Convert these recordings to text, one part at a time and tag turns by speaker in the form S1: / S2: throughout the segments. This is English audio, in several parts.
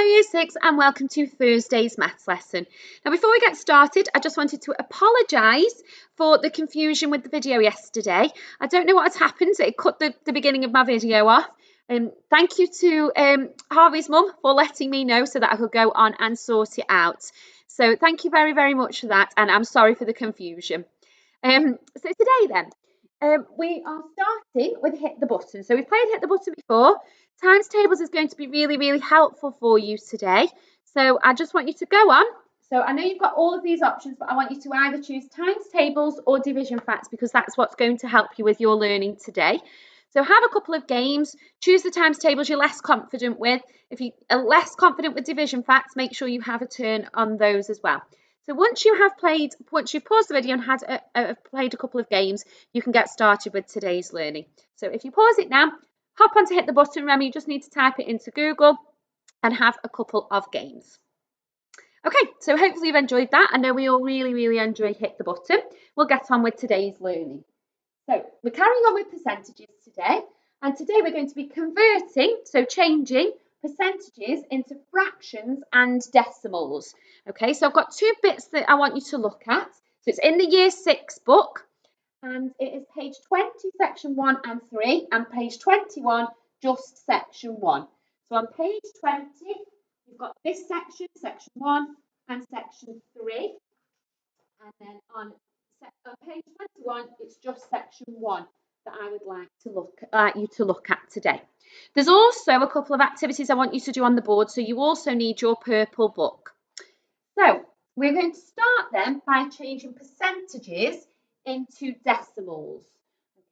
S1: Hello Year 6 and welcome to Thursday's maths lesson. Now before we get started, I just wanted to apologise for the confusion with the video yesterday. I don't know what has happened, it cut the beginning of my video off. Thank you to Harvey's mum for letting me know so that I could go on and sort it out. So thank you very, very much for that, and I'm sorry for the confusion. So today then, we are starting with Hit the Button. So we've played Hit the Button before. Times tables is going to be really, really helpful for you today. So I just want you to go on. So I know you've got all of these options, but I want you to either choose times tables or division facts because that's what's going to help you with your learning today. So have a couple of games, choose the times tables you're less confident with. If you are less confident with division facts, make sure you have a turn on those as well. So once you've paused the video and had played a couple of games, you can get started with today's learning. So if you pause it now, hop on to Hit the Button. Remember, you just need to type it into Google and have a couple of games. Okay, so hopefully you've enjoyed that. I know we all really, really enjoy Hit the Button. We'll get on with today's learning. So we're carrying on with percentages today. And today we're going to be converting, so changing percentages into fractions and decimals. Okay, so I've got two bits that I want you to look at. So it's in the Year 6 book. And it is page 20, section 1 and 3, and page 21, just section 1. So on page 20, you've got this section, section 1, and section 3. And then on page 21, it's just section 1 that I would like you to look at today. There's also a couple of activities I want you to do on the board, so you also need your purple book. So we're going to start then by changing percentages into decimals.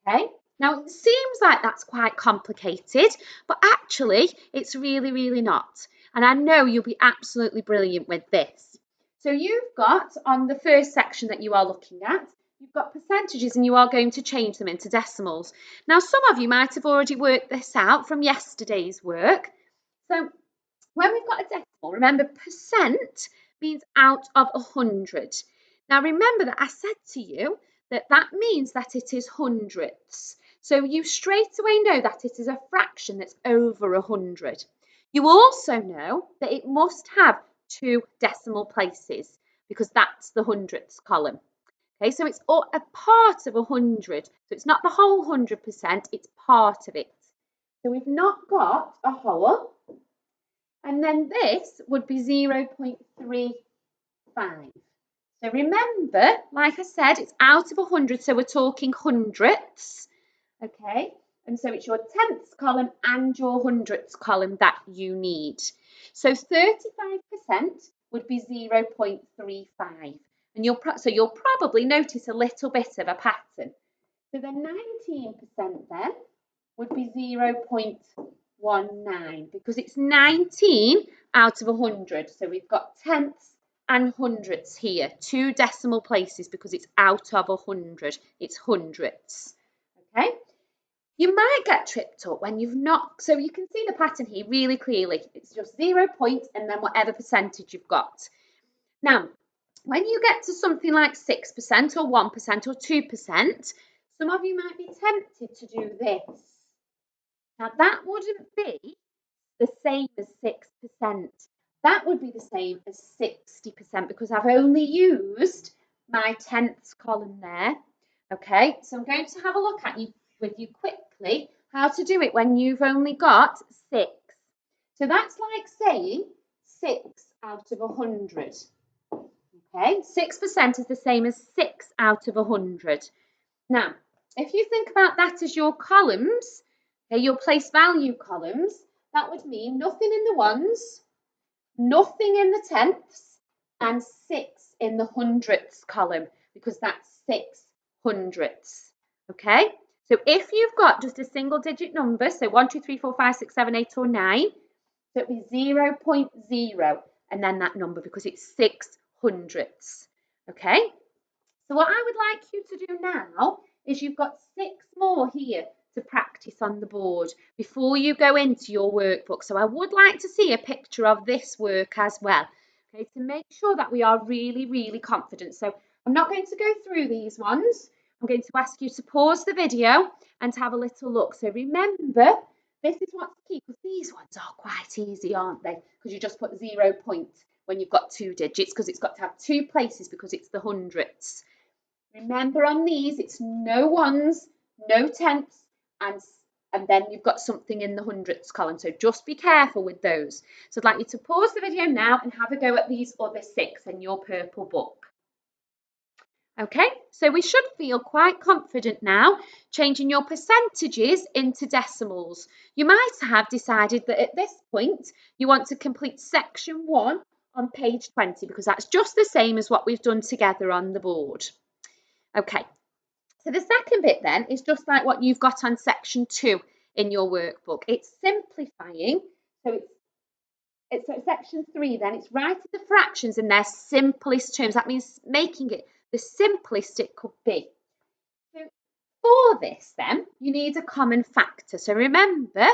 S1: Okay, now it seems like that's quite complicated, but actually it's really, really not. And I know you'll be absolutely brilliant with this. So you've got on the first section that you are looking at, you've got percentages and you are going to change them into decimals. Now some of you might have already worked this out from yesterday's work. So when we've got a decimal, remember percent means out of 100. Now remember that I said to you that means that it is hundredths. So you straight away know that it is a fraction that's over 100. You also know that it must have two decimal places because that's the hundredths column. Okay, so it's a part of 100. So it's not the whole 100%, it's part of it. So we've not got a whole. And then this would be 0.35. So remember, like I said, it's out of 100, so we're talking hundredths, okay? And so it's your tenths column and your hundredths column that you need. So 35% would be 0.35. And you'll probably notice a little bit of a pattern. So the 19% then would be 0.19 because it's 19 out of 100. So we've got tenths and hundredths here, two decimal places because it's out of 100. It's hundredths. Okay. You might get tripped up when you've not. So you can see the pattern here really clearly. It's just 0 point and then whatever percentage you've got. Now, when you get to something like 6% or 1% or 2%, some of you might be tempted to do this. Now, that wouldn't be the same as 6%. That would be the same as 60% because I've only used my tenths column there. Okay, so I'm going to have a look with you quickly how to do it when you've only got 6. So that's like saying 6 out of 100. Okay, 6% is the same as 6 out of 100. Now, if you think about that as your columns, your place value columns, that would mean nothing in the ones, nothing in the tenths, and 6 in the hundredths column because that's 6 hundredths. Okay, so if you've got just a single digit number, so 1, 2, 3, 4, 5, 6, 7, 8, or 9, so it'd be 0.0 and then that number because it's 6 hundredths. Okay, so what I would like you to do now is you've got 6 more here to practice on the board before you go into your workbook. So I would like to see a picture of this work as well, okay, to make sure that we are really, really confident. So I'm not going to go through these ones. I'm going to ask you to pause the video and to have a little look. So remember this is what's key, because these ones are quite easy, aren't they? Because you just put 0 point when you've got 2 digits, because it's got to have 2 places because it's the hundredths. Remember on these, it's no ones, no tenths, and then you've got something in the hundredths column. So just be careful with those. So I'd like you to pause the video now and have a go at these other 6 in your purple book. Okay, so we should feel quite confident now changing your percentages into decimals. You might have decided that at this point you want to complete section 1 on page 20 because that's just the same as what we've done together on the board. Okay, so the second bit then is just like what you've got on section 2 in your workbook. It's simplifying, so it's section 3 then, it's writing the fractions in their simplest terms. That means making it the simplest it could be. So for this then, you need a common factor. So remember,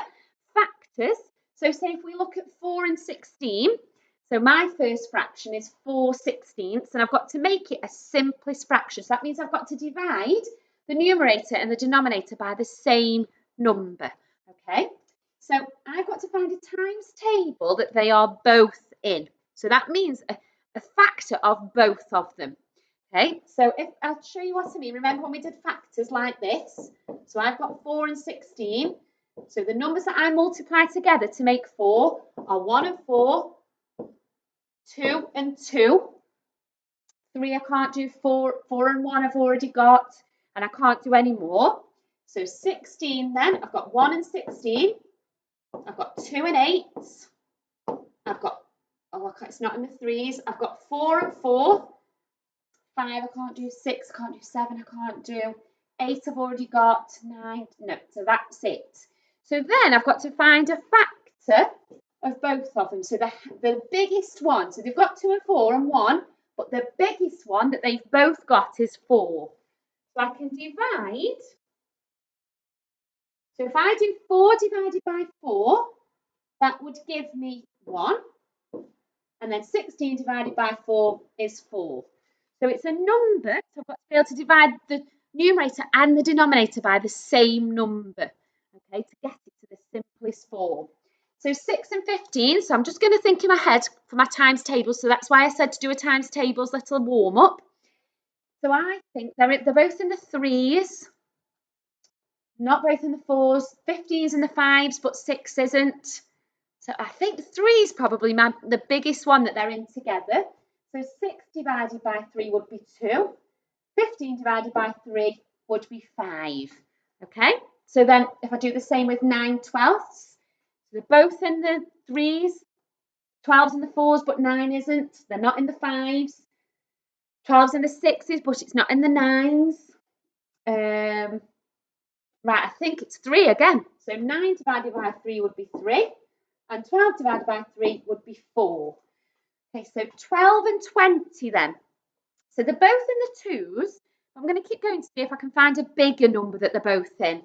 S1: factors, so say if we look at 4 and 16, so my first fraction is 4/16, and I've got to make it a simplest fraction. So that means I've got to divide the numerator and the denominator by the same number, okay? So I've got to find a times table that they are both in. So that means a factor of both of them. Okay, so if I'll show you what I mean. Remember when we did factors like this? So I've got 4 and 16. So the numbers that I multiply together to make 4 are 1 and 4, 2 and 2. 3 I can't do, 4 and 1 I've already got, and I can't do any more. So 16 then, I've got 1 and 16. I've got 2 and 8. I've got, it's not in the 3s. I've got 4 and 4. 5 I can't do, 6 I can't do, 7 I can't do, 8 I've already got, 9, no, so that's it. So then I've got to find a factor of both of them. So the biggest one, so they've got 2 and 4 and 1, but the biggest one that they've both got is 4. So I can divide. So if I do 4 divided by 4, that would give me 1. And then 16 divided by 4 is 4. So it's a number, so I've got to be able to divide the numerator and the denominator by the same number, okay, to get it to the simplest form. So 6 and 15, so I'm just going to think in my head for my times tables, so that's why I said to do a times tables little warm up. So I think they're both in the 3s, not both in the 4s, 15 is in the 5s, but 6 isn't. So I think 3 is probably the biggest one that they're in together. So 6 divided by 3 would be 2. 15 divided by 3 would be 5. Okay, so then if I do the same with 9/12, they're both in the 3s, 12's in the 4s, but 9 isn't. They're not in the 5s. 12's in the 6s, but it's not in the 9s. Right, I think it's 3 again. So 9 divided by 3 would be 3. And 12 divided by 3 would be 4. Okay, so 12 and 20 then. So they're both in the 2s. I'm going to keep going to see if I can find a bigger number that they're both in.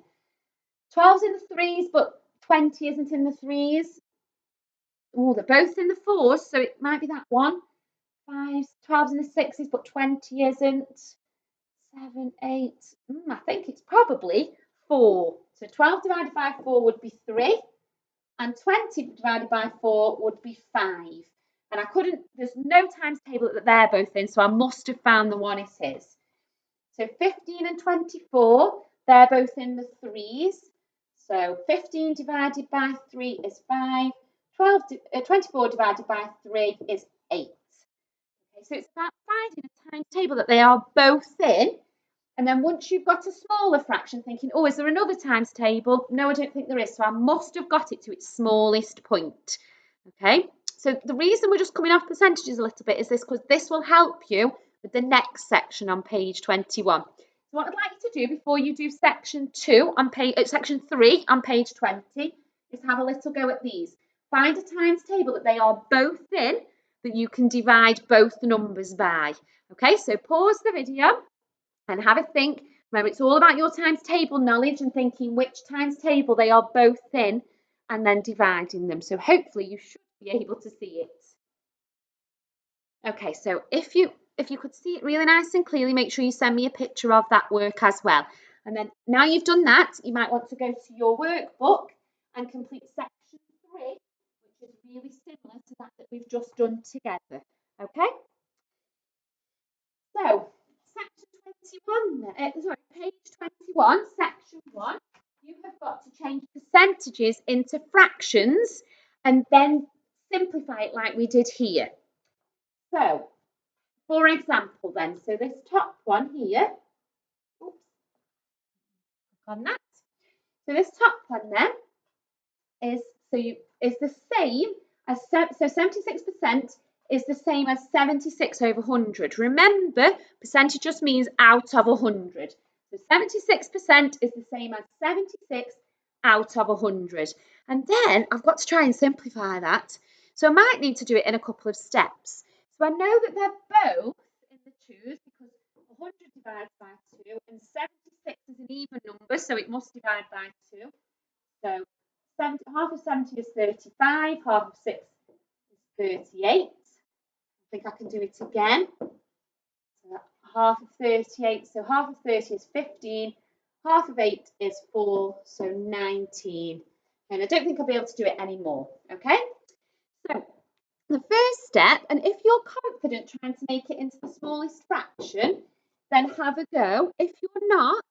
S1: 12's in the 3s, but 20 isn't in the 3s. Oh, they're both in the 4s, so it might be that one. 5's, 12's in the 6s, but 20 isn't. 7, 8. I think it's probably 4. So 12 divided by 4 would be 3. And 20 divided by 4 would be 5. And I couldn't, there's no times table that they're both in, so I must have found the one it is. So 15 and 24, they're both in the 3s. So 15 divided by 3 is 5. 24 divided by 3 is 8. Okay, so it's about finding a times table that they are both in. And then once you've got a smaller fraction, thinking, oh, is there another times table? No, I don't think there is. So I must have got it to its smallest point. Okay, so the reason we're just coming off percentages a little bit is this, because this will help you with the next section on page 21. So what I'd like you to do before you do section 3 on page 20 is have a little go at these. Find a times table that they are both in, that you can divide both the numbers by. Okay, so pause the video and have a think. Remember, it's all about your times table knowledge and thinking which times table they are both in and then dividing them. So hopefully you should be able to see it. Okay, so if you could see it really nice and clearly, make sure you send me a picture of that work as well. And then now you've done that, you might want to go to your workbook and complete section 3, which is really similar to that we've just done together. Okay? So, section 21, page 21, section 1, you have got to change percentages into fractions and then simplify it like we did here. So, for example then, so this top one here, oops, click on that. So this top one then is the same as, so 76% is the same as 76 over 100. Remember, percentage just means out of 100. So 76% is the same as 76 out of 100. And then I've got to try and simplify that. So I might need to do it in a couple of steps. So I know that they're both in the twos because 100 divides by 2 and 76 is an even number, so it must divide by 2. So half of 70 is 35, half of 6 is 38. I think I can do it again. So half of 38, so half of 30 is 15, half of 8 is 4, so 19. And I don't think I'll be able to do it anymore, okay? So the first step, and if you're confident trying to make it into the smallest fraction, then have a go. If you're not,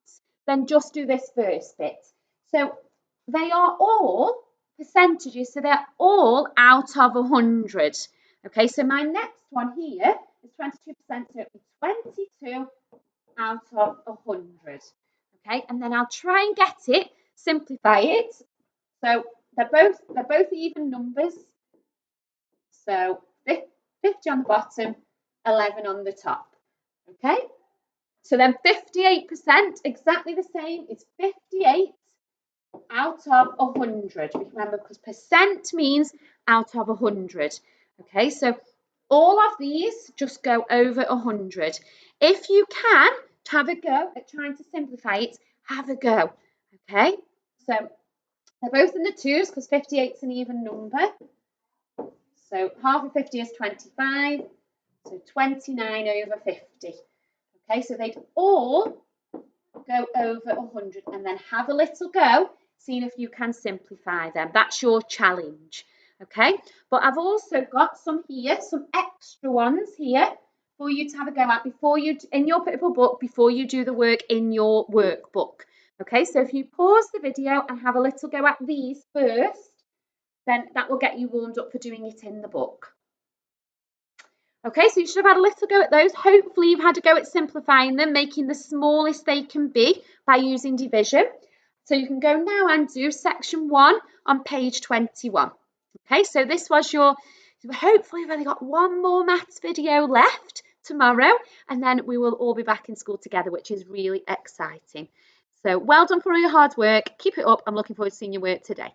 S1: then just do this first bit. So they are all percentages, so they're all out of 100. Okay, so my next one here is 22%, so it would be 22 out of 100. Okay, and then I'll try and get it, simplify it. So they're both even numbers. So 50 on the bottom, 11 on the top. Okay, so then 58%, exactly the same, is 58 out of 100. Remember, because percent means out of 100. Okay, so all of these just go over 100. If you can have a go at trying to simplify it, have a go. Okay, so they're both in the twos because 58 is an even number. So half of 50 is 25, so 29 over 50. Okay, so they'd all go over 100 and then have a little go, seeing if you can simplify them. That's your challenge. Okay, but I've also got some here, some extra ones here for you to have a go at before you, in your pitiful book, before you do the work in your workbook. Okay, so if you pause the video and have a little go at these first, then that will get you warmed up for doing it in the book. Okay, so you should have had a little go at those. Hopefully you've had a go at simplifying them, making the smallest they can be by using division. So you can go now and do section 1 on page 21. Okay, so this was your, hopefully we've only got one more maths video left tomorrow, and then we will all be back in school together, which is really exciting. So well done for all your hard work. Keep it up. I'm looking forward to seeing your work today.